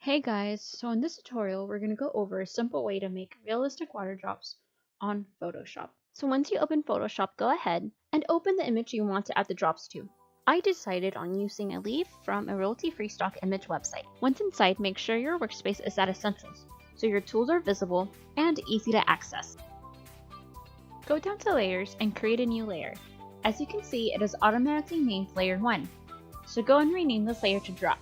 Hey guys, so in this tutorial we're going to go over a simple way to make realistic water drops on Photoshop. So once you open Photoshop, go ahead and open the image you want to add the drops to. I decided on using a leaf from a royalty-free stock image website. Once inside, make sure your workspace is at Essentials, so your tools are visible and easy to access. Go down to Layers and create a new layer. As you can see, it is automatically named Layer 1, so go and rename this layer to Drop.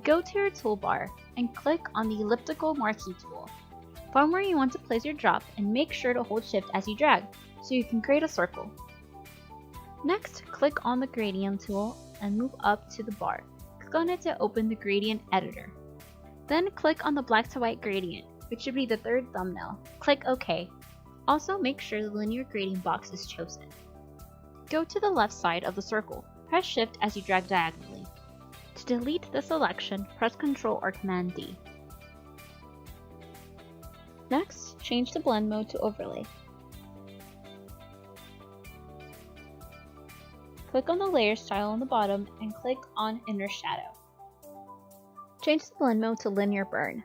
Go to your toolbar and click on the elliptical marquee tool. Find where you want to place your drop and make sure to hold shift as you drag so you can create a circle. Next, click on the gradient tool and move up to the bar. Click on it to open the gradient editor. Then click on the black to white gradient, which should be the third thumbnail. Click OK. Also make sure the linear gradient box is chosen. Go to the left side of the circle. Press shift as you drag diagonally. To delete the selection, press Ctrl or Command D. Next, change the blend mode to overlay. Click on the layer style on the bottom and click on inner shadow. Change the blend mode to linear burn.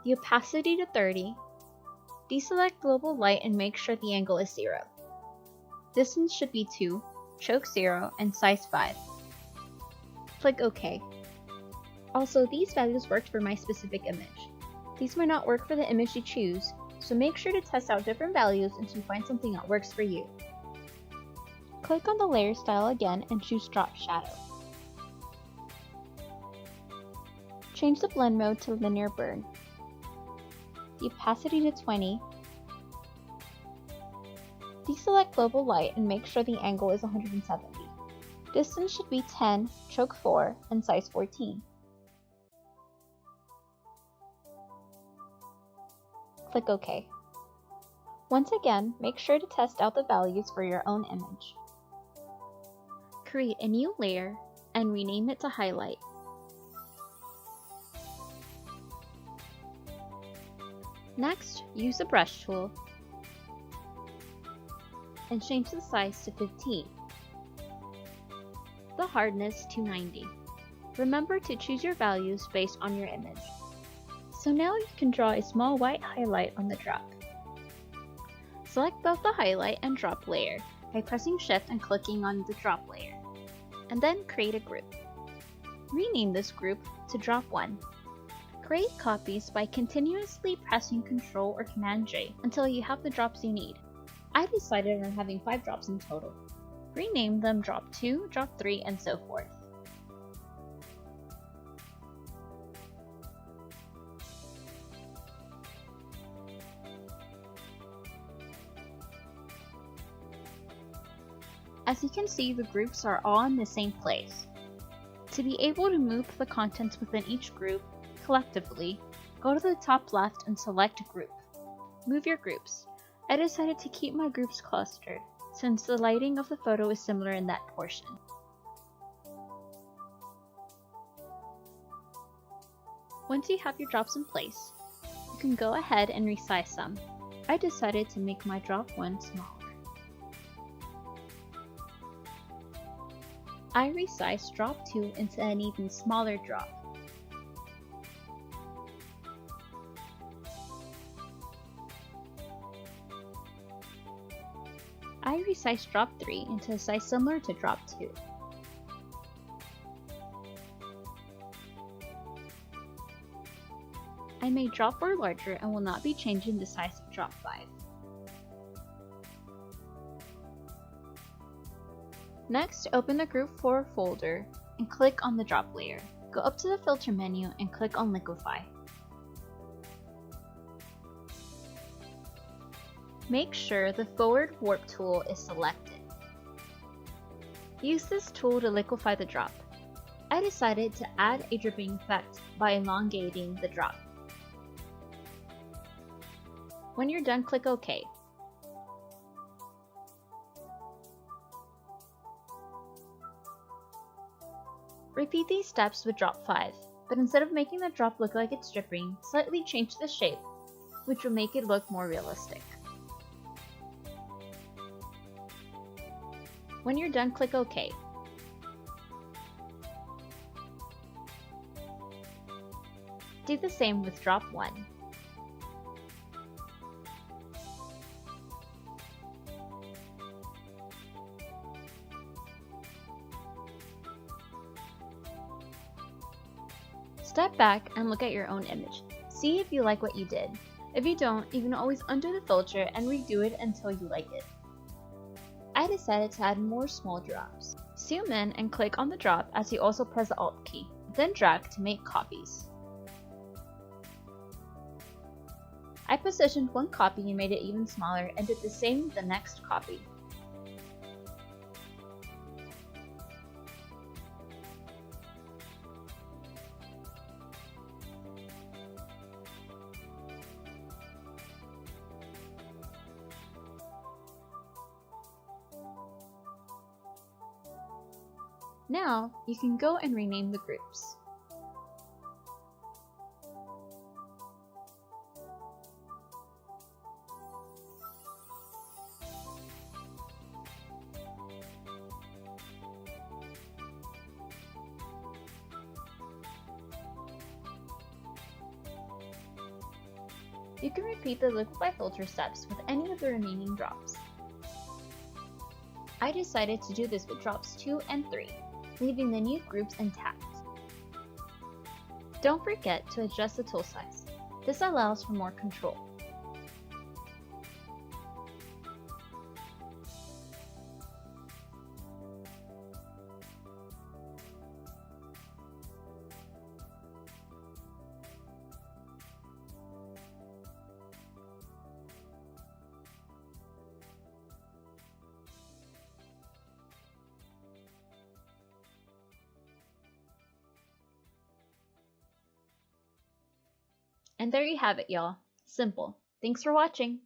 The opacity to 30. Deselect global light and make sure the angle is 0. Distance should be 2, choke 0, and size 5. Click OK. Also, these values worked for my specific image. These might not work for the image you choose, so make sure to test out different values until you find something that works for you. Click on the layer style again and choose Drop Shadow. Change the blend mode to linear burn. The opacity to 20. Deselect global light and make sure the angle is 170. Distance should be 10, choke 4, and size 14. Click OK. Once again, make sure to test out the values for your own image. Create a new layer and rename it to Highlight. Next, use the brush tool and change the size to 15. The hardness to 90. Remember to choose your values based on your image. So now you can draw a small white highlight on the drop. Select both the highlight and drop layer by pressing shift and clicking on the drop layer, and then create a group. Rename this group to Drop 1. Create copies by continuously pressing Ctrl or Command J until you have the drops you need. I decided on having 5 drops in total. Rename them Drop 2, Drop 3, and so forth. As you can see, the groups are all in the same place. To be able to move the contents within each group collectively, go to the top left and select Group. Move your groups. I decided to keep my groups clustered, since the lighting of the photo is similar in that portion. Once you have your drops in place, you can go ahead and resize them. I decided to make my drop 1 smaller. I resized drop 2 into an even smaller drop. I resized drop 3 into a size similar to drop 2. I made drop 4 larger and will not be changing the size of drop 5. Next, open the Group 4 folder and click on the drop layer. Go up to the filter menu and click on Liquify. Make sure the forward warp tool is selected. Use this tool to liquefy the drop. I decided to add a dripping effect by elongating the drop. When you're done, click OK. Repeat these steps with drop 5, but instead of making the drop look like it's dripping, slightly change the shape, which will make it look more realistic. When you're done, click OK. Do the same with drop 1. Step back and look at your own image. See if you like what you did. If you don't, you can always undo the filter and redo it until you like it. I decided to add more small drops. Zoom in and click on the drop as you also press the Alt key, then drag to make copies. I positioned one copy and made it even smaller and did the same with the next copy. Now, you can go and rename the groups. You can repeat the liquify filter steps with any of the remaining drops. I decided to do this with drops 2 and 3, leaving the new groups intact. Don't forget to adjust the tool size. This allows for more control. And there you have it, y'all. Simple. Thanks for watching.